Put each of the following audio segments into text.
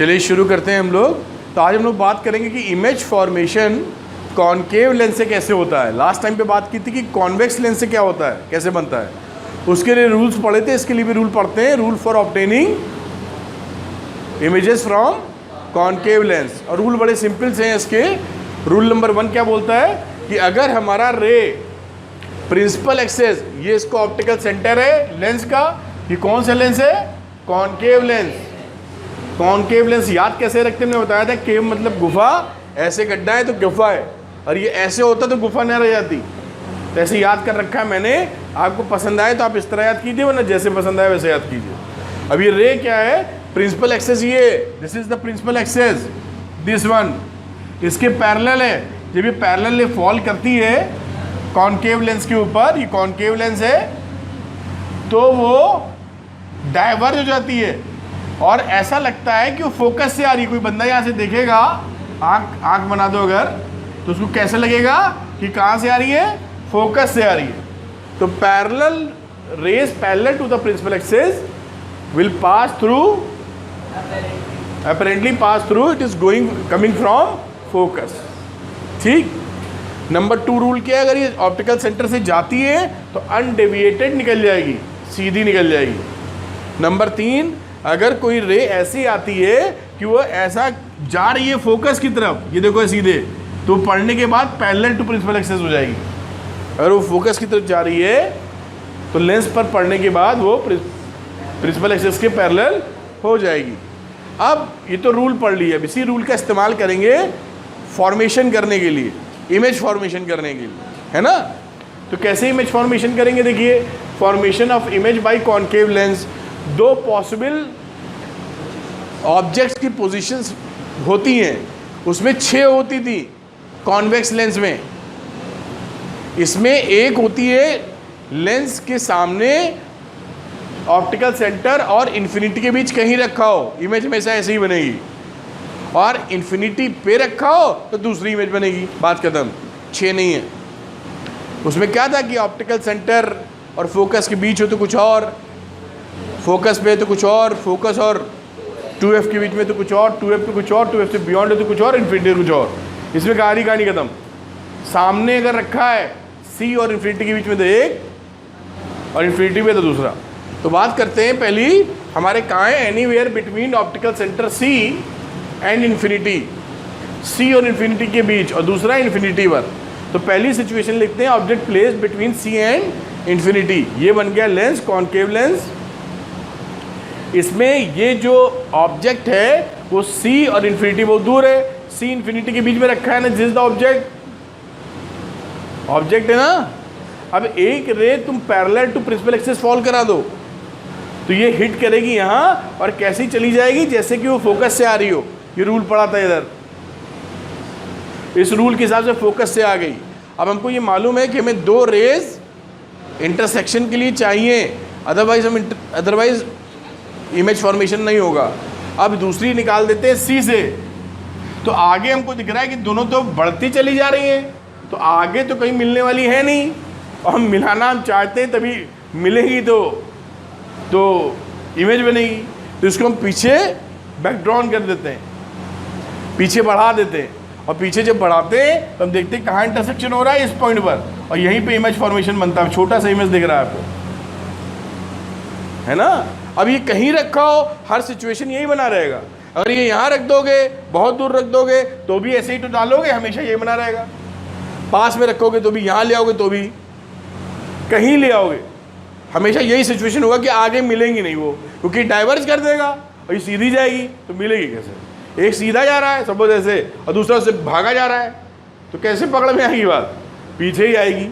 चलिए शुरू करते हैं हम लोग। तो आज हम लोग बात करेंगे कि इमेज फॉर्मेशन कॉनकेव लेंस से कैसे होता है। लास्ट टाइम पे बात की थी कि कॉन्वेक्स लेंस से क्या होता है, कैसे बनता है, उसके लिए रूल्स पढ़े थे। इसके लिए भी रूल पढ़ते हैं, rule for obtaining images from concave lens. और रूल बड़े सिंपल से हैं इसके। रूल नंबर 1 क्या बोलता है कि अगर हमारा रे प्रिंसिपल एक्सेस, ये इसको ऑप्टिकल सेंटर है लेंस का, ये कौन सा लेंस है, कॉनकेव लेंस। कॉनकेव लेंस याद कैसे रखते हैं, मैंने बताया था, केव मतलब गुफा, ऐसे गड्ढा है तो गुफा है, और ये ऐसे होता तो गुफा नहीं रह जाती। तो ऐसे याद कर रखा है मैंने। आपको पसंद आए तो आप इस तरह याद कीजिए, वरना जैसे पसंद आए वैसे याद कीजिए। अब ये रे क्या है, प्रिंसिपल एक्सेस, ये this is the principal axis, this one इसके पैरेलल है। जब ये पैरेलल फॉल करती है कॉनकेव लेंस के ऊपर, ये कॉनकेव लेंस है, तो वो डाइवर्ज हो जाती है और ऐसा लगता है कि वो फोकस से आ रही है। कोई बंदा यहाँ से देखेगा, आँख बना दो अगर, तो उसको कैसे लगेगा कि कहाँ से आ रही है, फोकस से आ रही है। तो parallel rays parallel to the principal axis will pass through, apparently pass through, it is coming from focus। ठीक। नंबर 2 रूल क्या है, अगर ये ऑप्टिकल सेंटर से जाती है तो अनडेविएटेड निकल जाएगी, सीधी निकल जाएगी। नंबर 3, अगर कोई रे ऐसी आती है कि वो ऐसा जा रही है फोकस की तरफ, ये देखो सीधे, तो पढ़ने के बाद पैरेलल टू प्रिंसिपल एक्सेस हो जाएगी। अगर वो फोकस की तरफ जा रही है तो लेंस पर पढ़ने के बाद वो प्रिंसिपल एक्सेस के पैरेलल हो जाएगी। अब ये तो रूल पढ़ लिया, अब इसी रूल का इस्तेमाल करेंगे फॉर्मेशन करने के लिए, इमेज फॉर्मेशन करने के लिए, है ना। तो कैसे इमेज फॉर्मेशन करेंगे, देखिए, formation of image by concave lens. 2 possible objects की पोजीशंस होती हैं, उसमें 6 होती थी कॉन्वेक्स लेंस में। इसमें एक होती है लेंस के सामने ऑप्टिकल सेंटर और इन्फिनिटी के बीच कहीं रखा हो, इमेज हमेशा ऐसे ही बनेगी, और इन्फिनिटी पे रखा हो तो दूसरी इमेज बनेगी, बात खत्म। 6 नहीं है। उसमें क्या था कि ऑप्टिकल सेंटर और फोकस के बीच हो तो कुछ और, फोकस पे तो कुछ और, फोकस और 2F के बीच में तो कुछ और, 2F पे कुछ और, 2F से बियॉन्ड है तो कुछ और, इन्फिनिटी कुछ और। इसमें कहानी खत्म। सामने अगर रखा है C और इन्फिनिटी के बीच में तो एक, और इन्फिनिटी पे तो दूसरा। तो बात करते हैं पहली, हमारे कहाँ है, anywhere between optical centre C and infinity, C और इन्फिनिटी के बीच, और दूसरा इन्फिनिटी पर। तो पहली सिचुएशन लिखते हैं, object place between C and infinity. ये बन गया लेंस, कॉनकेव लेंस। इसमें ये जो ऑब्जेक्ट है वो C और इन्फिनिटी बहुत दूर है, C इन्फिनिटी के बीच में रखा है ना, दिस इज द ऑब्जेक्ट है ना। अब एक रे तुम parallel to principal axis fall करा दो तो ये हिट करेगी यहाँ, और कैसी चली जाएगी, जैसे कि वो फोकस से आ रही हो। ये रूल पड़ा था इधर, इस रूल के हिसाब से फोकस से आ गई। अब हमको ये मालूम है कि हमें 2 रेज इंटरसेक्शन के लिए चाहिए, अदरवाइज इमेज फॉर्मेशन नहीं होगा। अब दूसरी निकाल देते हैं C से, तो आगे हमको दिख रहा है कि दोनों तो बढ़ती चली जा रही हैं, तो आगे तो कहीं मिलने वाली है नहीं, और हम मिलाना हम चाहते हैं तभी मिलेगी तो इमेज बनेगी। तो इसको हम पीछे बैकड्रॉन कर देते हैं, पीछे बढ़ा देते हैं, और पीछे जब बढ़ाते हैं तो हम देखते हैं कहाँ इंटरसेक्शन हो रहा है, इस पॉइंट पर, और यहीं पे इमेज फॉर्मेशन बनता है। छोटा सा इमेज दिख रहा है आपको, है ना। अब ये कहीं रखा हो, हर सिचुएशन यही बना रहेगा। अगर ये यहाँ रख दोगे, बहुत दूर रख दोगे, तो भी ऐसे ही तो डालोगे, हमेशा यही बना रहेगा। पास में रखोगे तो भी, यहाँ ले आओगे तो भी, कहीं ले आओगे, हमेशा यही सिचुएशन होगा कि आगे मिलेंगी नहीं वो, क्योंकि डाइवर्ज कर देगा, और ये सीधी जाएगी तो मिलेगी कैसे। एक सीधा जा रहा है सपोज ऐसे, और दूसरा उससे भागा जा रहा है, तो कैसे पकड़ में आएगी बात, पीछे ही आएगी,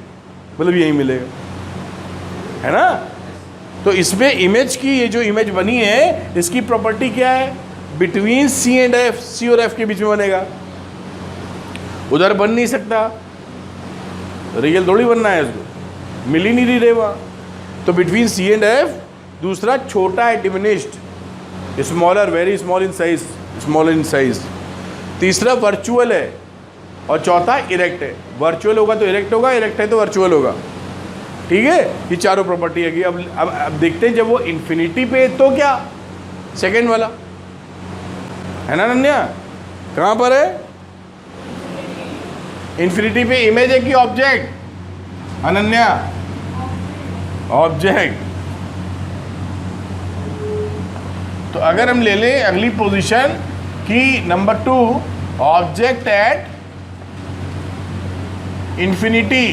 मतलब यही मिलेगा, है ना। तो इसमें इमेज की, ये जो इमेज बनी है, इसकी प्रॉपर्टी क्या है, between C and F, C और F के बीच में बनेगा, उधर बन नहीं सकता, रियल थोड़ी बनना है इसको, मिल ही नहीं रही रे वहाँ। तो बिटवीन C एंड F, दूसरा छोटा है, diminished, smaller, very small in size, smaller in size. तीसरा वर्चुअल है, और चौथा इरेक्ट है। वर्चुअल होगा तो इरेक्ट होगा, इरेक्ट है तो वर्चुअल होगा, ठीक है। ये चारों प्रॉपर्टी है कि अब देखते हैं जब वो इन्फिनिटी पे तो क्या, सेकेंड वाला है ना अनन्या? कहाँ पर है? इन्फिनिटी पे इमेज है कि ऑब्जेक्ट? अनन्या, ऑब्जेक्ट। तो अगर हम ले लें अगली पोजीशन कि नंबर 2 ऑब्जेक्ट एट इन्फिनिटी,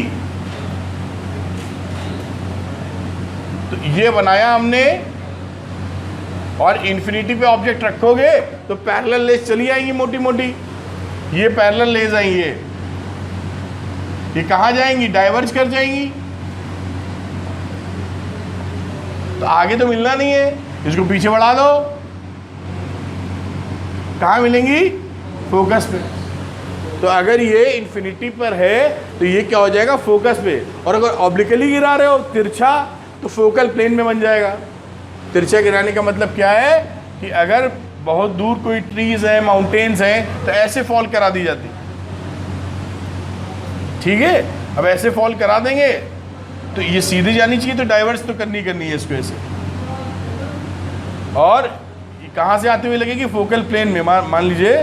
तो ये बनाया हमने और इन्फिनिटी पे ऑब्जेक्ट रखोगे तो पैरेलल लेस चली आएंगी मोटी मोटी, ये पैरेलल लेस आएंगे, ये कहाँ जाएंगी? डाइवर्ज कर जाएंगी। तो आगे तो मिलना नहीं है, इसको पीछे बढ़ा दो, कहाँ मिलेंगी? फोकस पे। तो अगर ये इन्फिनिटी पर है तो ये क्या हो जाएगा? फोकस पे। और अगर ऑब्लिकली गिरा रहे हो तिरछा तो फोकल प्लेन में बन जाएगा। तिरछा गिराने का मतलब क्या है कि अगर बहुत दूर कोई ट्रीज है, माउंटेन्स हैं, तो ऐसे फॉल करा दी जाती, ठीक है? अब ऐसे फॉल करा देंगे तो ये सीधी जानी चाहिए, तो डाइवर्स तो करनी है इसको ऐसे, और ये कहाँ से आते हुए लगेगी? फोकल प्लेन में। मान लीजिए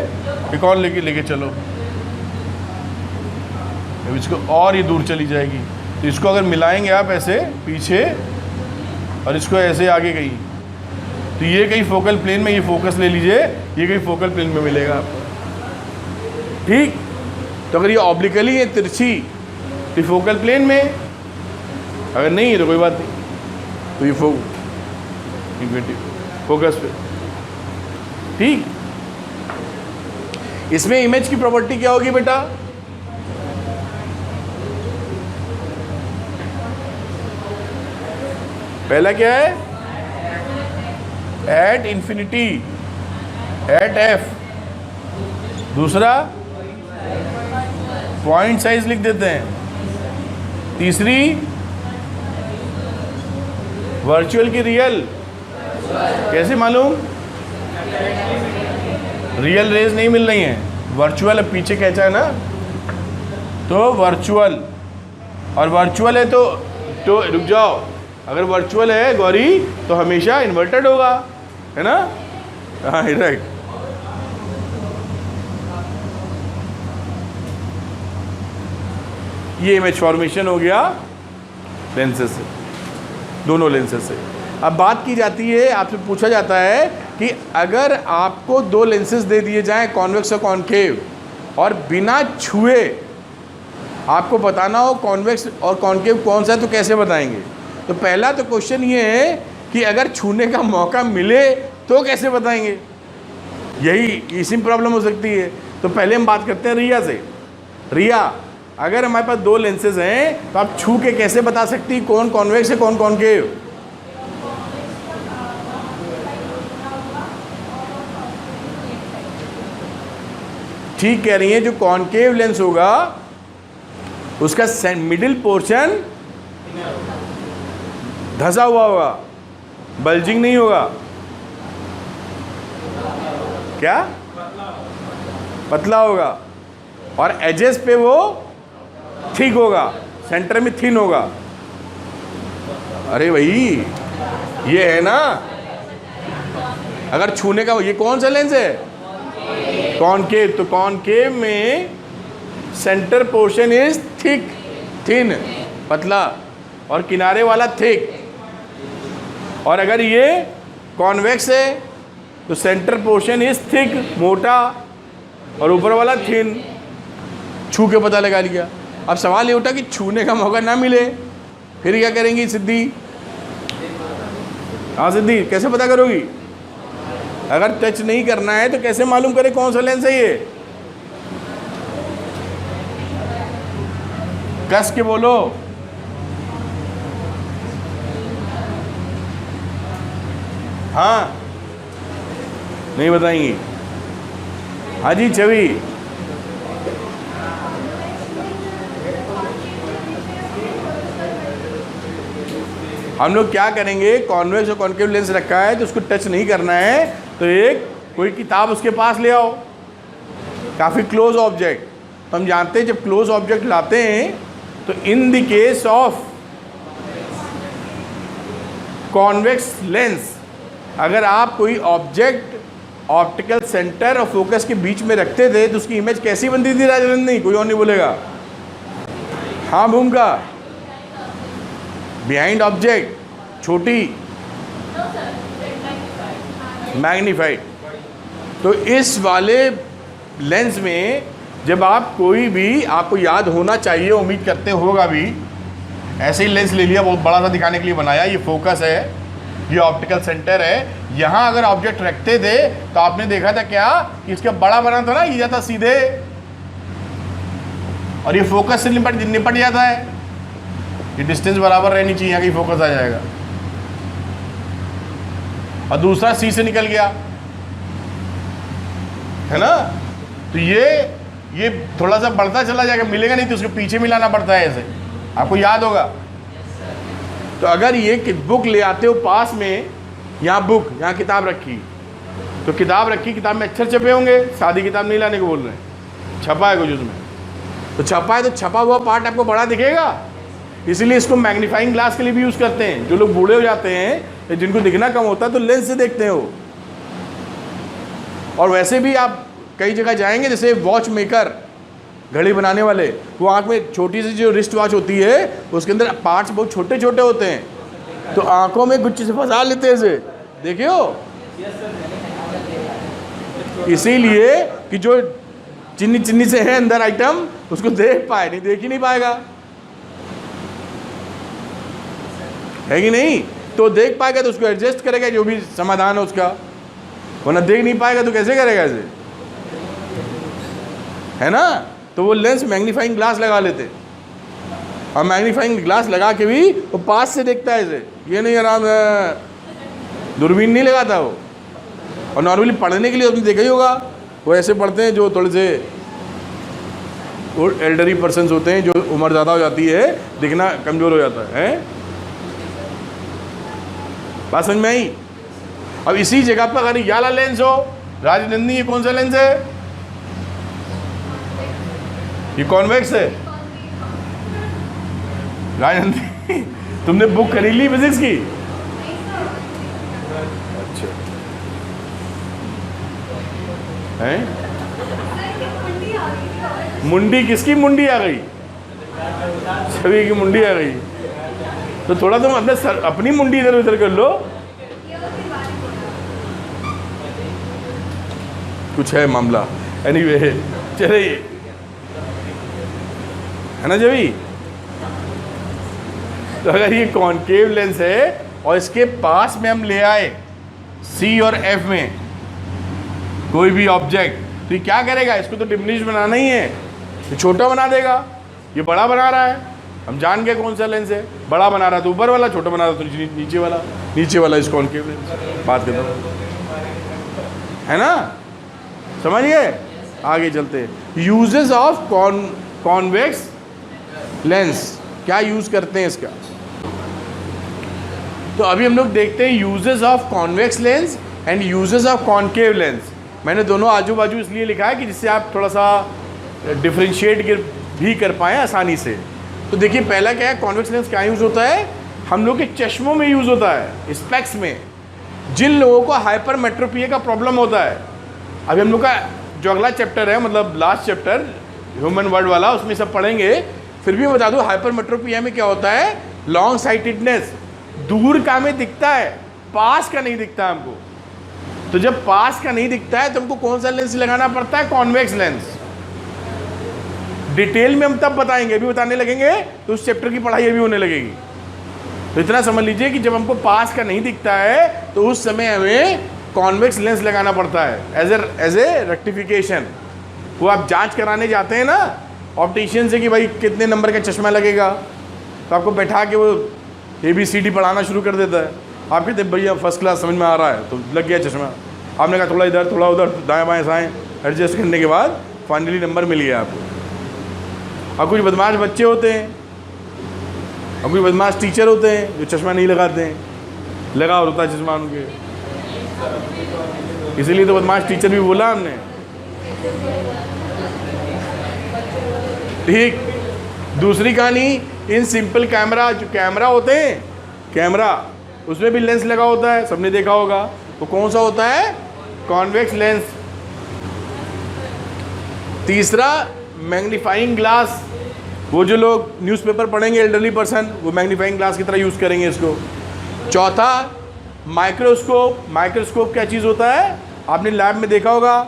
एक और लेके चलो, अब इसको और ये दूर चली जाएगी, तो इसको अगर मिलाएंगे आप ऐसे पीछे और इसको ऐसे आगे गई, तो ये कहीं फोकल प्लेन में, ये फोकस ले लीजिए, ये कहीं फोकल प्लेन में मिलेगा आपको, ठीक? तो अगर ये ऑब्लिकली है तिरछी तो फोकल प्लेन में, अगर नहीं है तो कोई बात नहीं, तो ये फोकस पे, ठीक? इसमें इमेज की प्रॉपर्टी क्या होगी बेटा? पहला क्या है? At infinity, at F. दूसरा पॉइंट साइज लिख देते हैं। तीसरी वर्चुअल की रियल। कैसे मालूम? रियल रेज नहीं मिल रही हैं, वर्चुअल पीछे खींचा है ना, तो वर्चुअल। और वर्चुअल है तो रुक जाओ, अगर वर्चुअल है गौरी तो हमेशा इन्वर्टेड होगा, है ना? हाँ राइट। ये इमेज फॉर्मेशन हो गया लेंसेज से, दोनों लेंसेज से। अब बात की जाती है, आपसे पूछा जाता है कि अगर आपको दो लेंसेज दे दिए जाएं, कॉन्वेक्स और कॉनकेव, और बिना छुए आपको बताना हो कॉन्वेक्स और कॉनकेव कौन सा है, तो कैसे बताएंगे? तो पहला तो क्वेश्चन ये है कि अगर छूने का मौका मिले तो कैसे बताएंगे? यही इसी में प्रॉब्लम हो सकती है। तो पहले हम बात करते हैं रिया से। रिया, अगर हमारे पास दो लेंसेज हैं तो आप छू के कैसे बता सकती कौन कॉन्वेक्स है कौन कॉनकेव? ठीक कह रही है, जो कॉनकेव लेंस होगा उसका मिडिल पोर्शन धंसा हुआ होगा, बल्जिंग नहीं होगा। क्या? पतला होगा, और एजेस पे वो थिक होगा, सेंटर में थिन होगा। अरे भाई ये है ना, अगर छूने का, ये कौन सा लेंस है? कॉनकेव। तो कॉनकेव में centre portion is thick, thin, पतला, और किनारे वाला थिक। और अगर ये कॉन्वेक्स है तो सेंटर पोर्शन इज थिक, मोटा, और ऊपर वाला थिन। छू के पता लगा लिया। अब सवाल ये उठा कि छूने का मौका ना मिले फिर क्या करेंगी सिद्धि? हाँ सिद्धि, कैसे पता करोगी? अगर टच नहीं करना है तो कैसे मालूम करे कौन सा लेंस है ये? कस के बोलो। हाँ, नहीं बताएंगी? हाँ जी छवि। हम लोग क्या करेंगे, कॉन्वेक्स और कॉनकेव लेंस रखा है तो उसको टच नहीं करना है, तो एक कोई किताब उसके पास ले आओ, काफ़ी क्लोज ऑब्जेक्ट। तो हम जानते हैं जब क्लोज ऑब्जेक्ट लाते हैं तो in the case of convex lens, अगर आप कोई ऑब्जेक्ट ऑप्टिकल सेंटर और फोकस के बीच में रखते थे तो उसकी इमेज कैसी बनती थी राजनंदिनी? कोई और नहीं बोलेगा। हाँ भूमिका, बिहाइंड ऑब्जेक्ट छोटी, मैग्नीफाइड। तो इस वाले लेंस में जब आप कोई भी, आपको याद होना चाहिए, उम्मीद करते होगा भी, ऐसे ही लेंस ले लिया, बहुत बड़ा सा दिखाने के लिए बनाया, ये फोकस है, ये ऑप्टिकल सेंटर है। यहाँ अगर ऑब्जेक्ट रखते थे तो आपने देखा था क्या कि इसका बड़ा बना था ना, ये जाता सीधे, और ये फोकस से निपट जाता है। ये डिस्टेंस बराबर रहनी चाहिए, यहाँ की फोकस आ जाएगा, और दूसरा सी से निकल गया, है ना। तो ये थोड़ा सा बढ़ता चला जाएगा, मिलेगा नहीं तो उसके पीछे मिलाना पड़ता है, ऐसे आपको याद होगा। तो अगर ये बुक ले आते हो पास में, यहाँ बुक, यहाँ किताब रखी, तो किताब रखी, किताब में अक्षर छपे होंगे, सादी किताब नहीं लाने को बोल रहे हैं, छपा है कुछ उसमें, तो छपा है तो छपा हुआ पार्ट आपको बड़ा दिखेगा। इसीलिए इसको मैग्नीफाइंग ग्लास के लिए भी यूज़ करते हैं। जो लोग बूढ़े हो जाते हैं, जिनको दिखना कम होता है, तो लेंस से देखते हैं वो। और वैसे भी आप कई जगह जाएंगे, जैसे वॉच मेकर, घड़ी बनाने वाले, वो आँख में छोटी सी जो रिस्ट वॉच होती है, उसके अंदर पार्ट्स बहुत छोटे छोटे होते हैं, तो आंखों में गुच्छे से फंसा लेते हैं इसे, देखे हो। इसीलिए कि जो चिन्नी चिन्नी से है अंदर आइटम, उसको देख पाए, नहीं देख ही नहीं पाएगा, है कि नहीं। तो देख पाएगा तो उसको एडजस्ट करेगा, जो भी समाधान है उसका, वरना देख नहीं पाएगा तो कैसे करेगा इसे, है ना। तो वो लेंस मैग्नीफाइंग ग्लास लगा लेते, और मैग्नीफाइंग ग्लास लगा के भी वो पास से देखता है इसे, ये नहीं आराम दूरबीन नहीं लगाता वो। और नॉर्मली पढ़ने के लिए आपने देखा ही होगा, वो ऐसे पढ़ते हैं जो थोड़े से वो एल्डरी पर्सन्स होते हैं, जो उम्र ज़्यादा हो जाती है, दिखना कमज़ोर हो जाता है। बात समझ में आई। अब इसी जगह पर अगर ये वाला लेंस हो, राजनंदिनी ये कौन सा लेंस है? ये कॉन्वेक्स है। राजनंदिनी तुमने बुक खरीद ली फिजिक्स की? अच्छा है। मुंडी किसकी मुंडी आ गई? छवि की मुंडी आ गई। तो थोड़ा तुम अपने सर, अपनी मुंडी इधर उधर कर लो। कुछ है मामला, एनीवे चलिए, है ना जभी। तो अगर ये कॉनकेव लेंस है और इसके पास में हम ले आए सी और एफ में कोई भी ऑब्जेक्ट, तो ये क्या करेगा? इसको तो डिमिनिश बनाना ही है, ये छोटा बना देगा। ये बड़ा बना रहा है, हम जान गए कौन सा लेंस है। बड़ा बना रहा है तो ऊपर वाला, छोटा बना रहा है तो नीचे वाला, नीचे वाला इस कॉनकेव लेंस। बात करता हूँ, है ना, समझ गए। आगे चलते, यूजेस ऑफ कॉन्वेक्स लेंस, क्या यूज करते हैं इसका। तो अभी हम लोग देखते हैं uses of convex lens and uses of concave lens. मैंने दोनों आजू बाजू इसलिए लिखा है कि जिससे आप थोड़ा सा डिफ्रेंशिएट भी कर पाएँ आसानी से। तो देखिए पहला क्या है, कॉन्वेक्स लेंस क्या यूज़ होता है? हम लोग के चश्मों में यूज़ होता है, स्पेक्स में। जिन लोगों को हाइपरमेट्रोपिया का प्रॉब्लम होता है, अभी हम लोग का जो अगला चैप्टर है, मतलब लास्ट चैप्टर ह्यूमन वर्ल्ड वाला, उसमें सब पढ़ेंगे। फिर भी मैं बता दूँ, हाइपरमेट्रोपिया में क्या होता है? लॉन्ग साइटेडनेस, दूर का में दिखता है, पास का नहीं दिखता हमको। तो जब पास का नहीं दिखता है तो हमको कौन सा लेंस लगाना पड़ता है? Convex lens. डिटेल में हम तब बताएंगे, अभी बताने लगेंगे तो उस चैप्टर की पढ़ाई अभी होने लगेगी। तो इतना समझ लीजिए कि जब हमको पास का नहीं दिखता है तो उस समय हमें कॉन्वेक्स लेंस लगाना पड़ता है एज ए रेक्टिफिकेशन। वो आप जांच कराने जाते हैं ना ऑप्टिशियन से कि भाई कितने नंबर का चश्मा लगेगा, तो आपको बैठा के वो ABCD पढ़ाना शुरू कर देता है। आप कहते भैया फर्स्ट क्लास समझ में आ रहा है, तो लग गया चश्मा। आपने कहा थोड़ा इधर थोड़ा उधर, दाएँ बाएँ साएँ एडजस्ट करने के बाद फाइनली नंबर मिल गया आपको। और कुछ बदमाश बच्चे होते हैं और कुछ बदमाश टीचर होते हैं जो चश्मा नहीं लगाते हैं, लगा होता है चश्मा उनके, इसीलिए तो बदमाश टीचर भी बोला हमने। ठीक, दूसरी कहानी, इन सिंपल कैमरा, जो कैमरा होते हैं, कैमरा उसमें भी लेंस लगा होता है, सबने देखा होगा। वो कौन सा होता है? Convex lens. तीसरा मैग्नीफाइंग ग्लास, वो जो लोग न्यूज़पेपर पढ़ेंगे एल्डरली पर्सन, वो मैग्नीफाइंग ग्लास की तरह यूज़ करेंगे इसको। चौथा माइक्रोस्कोप। माइक्रोस्कोप क्या चीज़ होता है, आपने लैब में देखा होगा,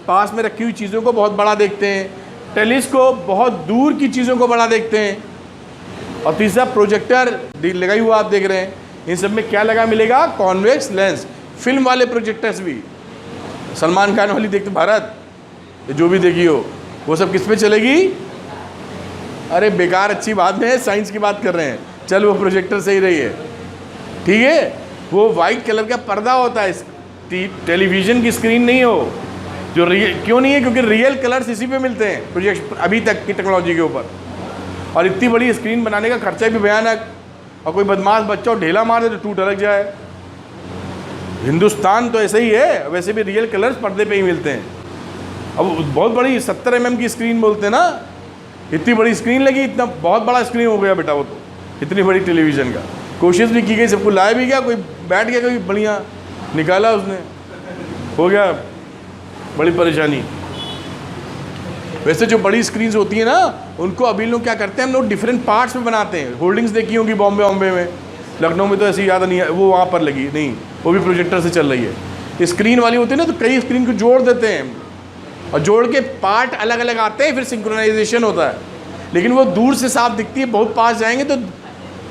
पास में रखी हुई चीज़ों को बहुत बड़ा देखते हैं। टेलीस्कोप, बहुत दूर की चीज़ों को बड़ा देखते हैं। और तीसरा प्रोजेक्टर लगाई हुआ आप देख रहे हैं, इन सब में क्या लगा मिलेगा, कॉन्वेक्स लेंस। फिल्म वाले प्रोजेक्टर्स भी, सलमान खान वाली देखते भारत, जो भी देखी हो, वो सब किस पे चलेगी? अरे बेकार, अच्छी बात है, साइंस की बात कर रहे हैं, चल वो प्रोजेक्टर सही रही है, ठीक है। वो वाइट कलर का पर्दा होता है, टेलीविज़न की स्क्रीन नहीं हो, जो क्यों नहीं है, क्योंकि रियल कलर्स इसी पे मिलते हैं प्रोजेक्ट अभी तक की टेक्नोलॉजी के ऊपर। और इतनी बड़ी स्क्रीन बनाने का खर्चा भी भयानक, और कोई बदमाश बच्चा ढेला मार दे तो टूट अड़क जाए। हिंदुस्तान तो ऐसे ही है, वैसे भी रियल कलर्स पर्दे पे ही मिलते हैं। अब बहुत बड़ी 70 mm की स्क्रीन बोलते हैं ना, इतनी बड़ी स्क्रीन लगी, इतना बहुत बड़ा स्क्रीन हो गया बेटा वो तो, इतनी बड़ी टेलीविज़न का। कोशिश भी की गई, सबको लाया भी गया, कोई बैठ गया, कोई बढ़िया निकाला उसने, हो गया बड़ी परेशानी। वैसे जो बड़ी स्क्रीन्स होती है ना, उनको अभी लोग क्या करते हैं, हम लोग डिफरेंट पार्ट्स में बनाते हैं। होल्डिंग्स देखी होंगी बॉम्बे में, लखनऊ में तो ऐसी याद नहीं है, वो वहाँ पर लगी नहीं, वो भी प्रोजेक्टर से चल रही है। स्क्रीन वाली होती है ना, तो कई स्क्रीन को जोड़ देते हैं, और जोड़ के पार्ट अलग अलग आते हैं, फिर सिंक्रोनाइजेशन होता है। लेकिन वो दूर से साफ दिखती है, बहुत पास जाएंगे तो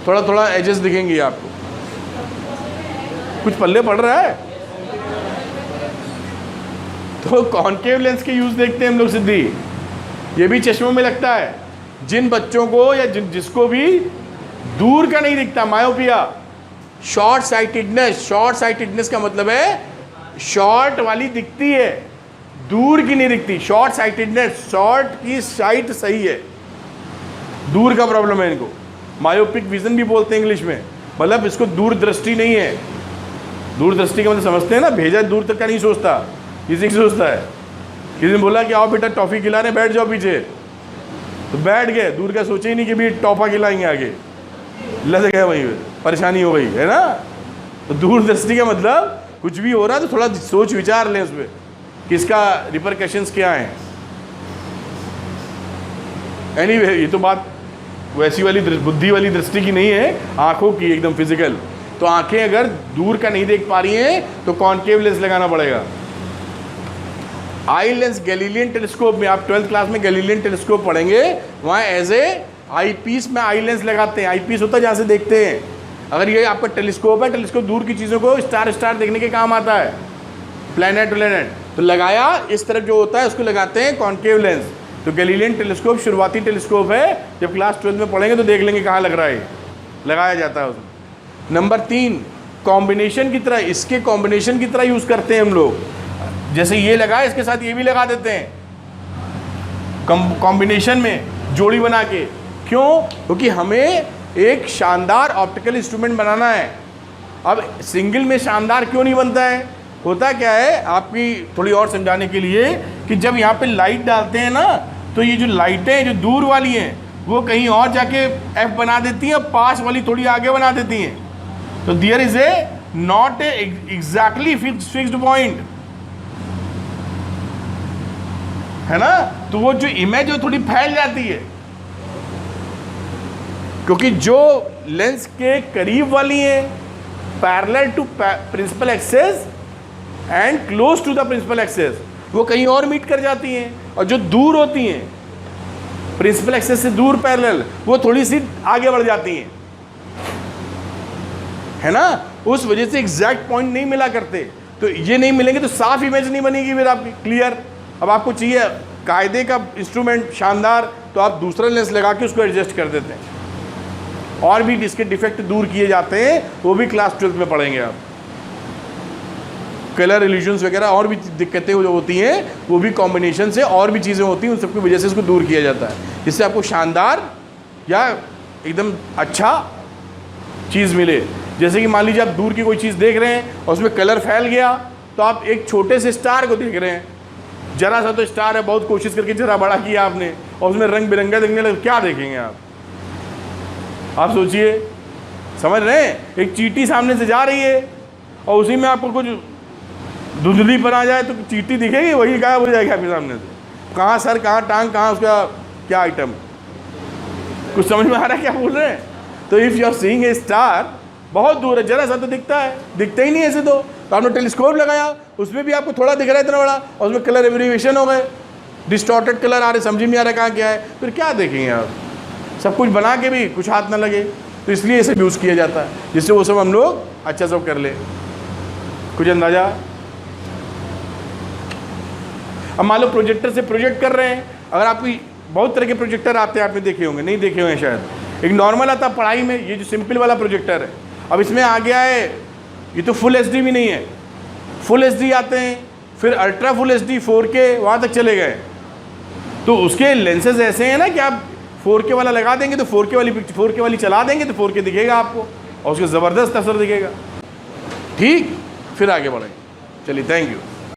थोड़ा थोड़ा एजेस दिखेंगे आपको। कुछ पल्ले पड़ रहा है। तो कॉन्केव लेंस के यूज़ देखते हैं हम लोग सिद्धि, ये भी चश्मों में लगता है। जिन बच्चों को या जिसको भी दूर का नहीं दिखता, myopia, short sightedness. Short sightedness का मतलब है शॉर्ट वाली दिखती है, दूर की नहीं दिखती। शॉर्ट साइटेडनेस, शॉर्ट की साइट सही है, दूर का प्रॉब्लम है इनको। मायोपिक विजन भी बोलते हैं इंग्लिश में, मतलब इसको दूरदृष्टि नहीं है। दूरदृष्टि का मतलब समझते हैं ना, भेजा दूर तक का नहीं सोचता, किसी की सोचता है। किसी ने बोला कि आओ बेटा टॉफ़ी खिलाने, बैठ जाओ पीछे, तो बैठ गए, दूर का सोचे ही नहीं कि भी टॉफ़ा खिलाएंगे आगे, लग गए वहीं पे, परेशानी हो गई है ना। तो दूरदृष्टि का मतलब कुछ भी हो रहा है तो थोड़ा सोच विचार लें उस पर, किसका रिपरकशंस क्या हैं। एनीवे, ये तो बात वैसी वाली बुद्धि वाली दृष्टि की नहीं है, आंखों की, एकदम फिजिकल। तो आंखें अगर दूर का नहीं देख पा रही हैं तो कॉन्केव लेंस लगाना पड़ेगा। आई लेंस, गैलीलियन टेलीस्कोप में, आप 12th क्लास में गैलीलियन टेलीस्कोप पढ़ेंगे, वहाँ एज ए आई पीस में आई लेंस लगाते हैं। आई पीस होता है जहाँ से देखते हैं। अगर ये आपका टेलीस्कोप है, टेलीस्कोप दूर की चीज़ों को स्टार देखने के काम आता है, प्लैनेट, तो लगाया इस तरफ जो होता है उसको लगाते हैं कॉन्केव लेंस। तो गैलीलियन टेलीस्कोप शुरुआती टेलीस्कोप है, जब क्लास 12 में पढ़ेंगे तो देख लेंगे कहाँ लग रहा है, लगाया जाता है उसमें। नंबर 3, कॉम्बिनेशन की तरह, इसके कॉम्बिनेशन की तरह यूज़ करते हैं हम लोग। जैसे ये लगा, इसके साथ ये भी लगा देते हैं कॉम्बिनेशन में, जोड़ी बना के। क्यों? क्योंकि हमें एक शानदार ऑप्टिकल इंस्ट्रूमेंट बनाना है। अब सिंगल में शानदार क्यों नहीं बनता है? होता क्या है, आपकी थोड़ी और समझाने के लिए, कि जब यहाँ पे लाइट डालते हैं ना, तो ये जो लाइटें जो दूर वाली हैं वो कहीं और जाके एफ बना देती हैं, पास वाली थोड़ी आगे बना देती हैं। तो there is a not a exactly fixed point, है ना। तो वो जो इमेज है थोड़ी फैल जाती है, क्योंकि जो लेंस के करीब वाली है parallel to principal axis and close to the principal axis, वो कहीं और मीट कर जाती हैं। और जो दूर होती हैं प्रिंसिपल एक्सेस से दूर पैरेलल, वो थोड़ी सी आगे बढ़ जाती हैं, है ना। उस वजह से एग्जैक्ट पॉइंट नहीं मिला करते। तो ये नहीं मिलेंगे तो साफ इमेज नहीं बनेगी फिर आपकी, क्लियर। अब आपको चाहिए कायदे का इंस्ट्रूमेंट शानदार, तो आप दूसरा लेंस लगा के उसको एडजस्ट कर देते हैं। और भी इसके डिफेक्ट दूर किए जाते हैं, वो भी क्लास 12 में पढ़ेंगे आप। कलर इल्यूजन्स वगैरह और भी दिक्कतें जो होती हैं, वो भी कॉम्बिनेशन से और भी चीज़ें होती हैं, उन सबकी वजह से इसको दूर किया जाता है, जिससे आपको शानदार या एकदम अच्छा चीज़ मिले। जैसे कि मान लीजिए आप दूर की कोई चीज़ देख रहे हैं और उसमें कलर फैल गया, तो आप एक छोटे से स्टार को देख रहे हैं, जरा सा तो स्टार है, बहुत कोशिश करके जरा बड़ा किया आपने, और उसमें रंग बिरंगा देखने लगे, क्या देखेंगे आप सोचिए, समझ रहे हैं। एक चींटी सामने से जा रही है और उसी में आपको कुछ धुंधली पर आ जाए तो चींटी दिखेगी, वही गायब हो जाएगी आपके सामने से। कहाँ सर, कहाँ टांग, कहाँ उसका क्या आइटम, कुछ समझ में आ रहा है क्या बोल रहे हैं? तो if you are seeing a star, बहुत दूर है, जरा सा तो दिखता है, दिखता ही नहीं ऐसे तो आपने टेलीस्कोप लगाया, उसमें भी आपको थोड़ा दिख रहा है इतना बड़ा, और उसमें कलर एब्रीविएशन हो गए, डिस्टॉर्टेड कलर आ रहे, समझ में नहीं आ रहा कहाँ क्या है, फिर क्या देखेंगे आप? सब कुछ बना के भी कुछ हाथ ना लगे, तो इसलिए इसे यूज़ किया जाता है, जिससे वो सब हम लोग अच्छा सब कर ले। कुछ अंदाजा? अब मान लो प्रोजेक्टर से प्रोजेक्ट कर रहे हैं, अगर आपकी बहुत तरह के प्रोजेक्टर आते हैं, आपने देखे होंगे, नहीं देखे होंगे शायद। एक नॉर्मल आता है पढ़ाई में, ये जो सिंपल वाला प्रोजेक्टर है। अब इसमें आ गया है, ये तो फुल एचडी भी नहीं है, फुल एचडी आते हैं, फिर अल्ट्रा फुल एचडी 4K वहाँ तक चले गए। तो उसके लेंसेज ऐसे हैं ना कि आप 4K वाला लगा देंगे तो 4K वाली चला देंगे तो 4K दिखेगा आपको, और उसके ज़बरदस्त असर दिखेगा। ठीक, फिर आगे बढ़ेंगे। चलिए, थैंक यू।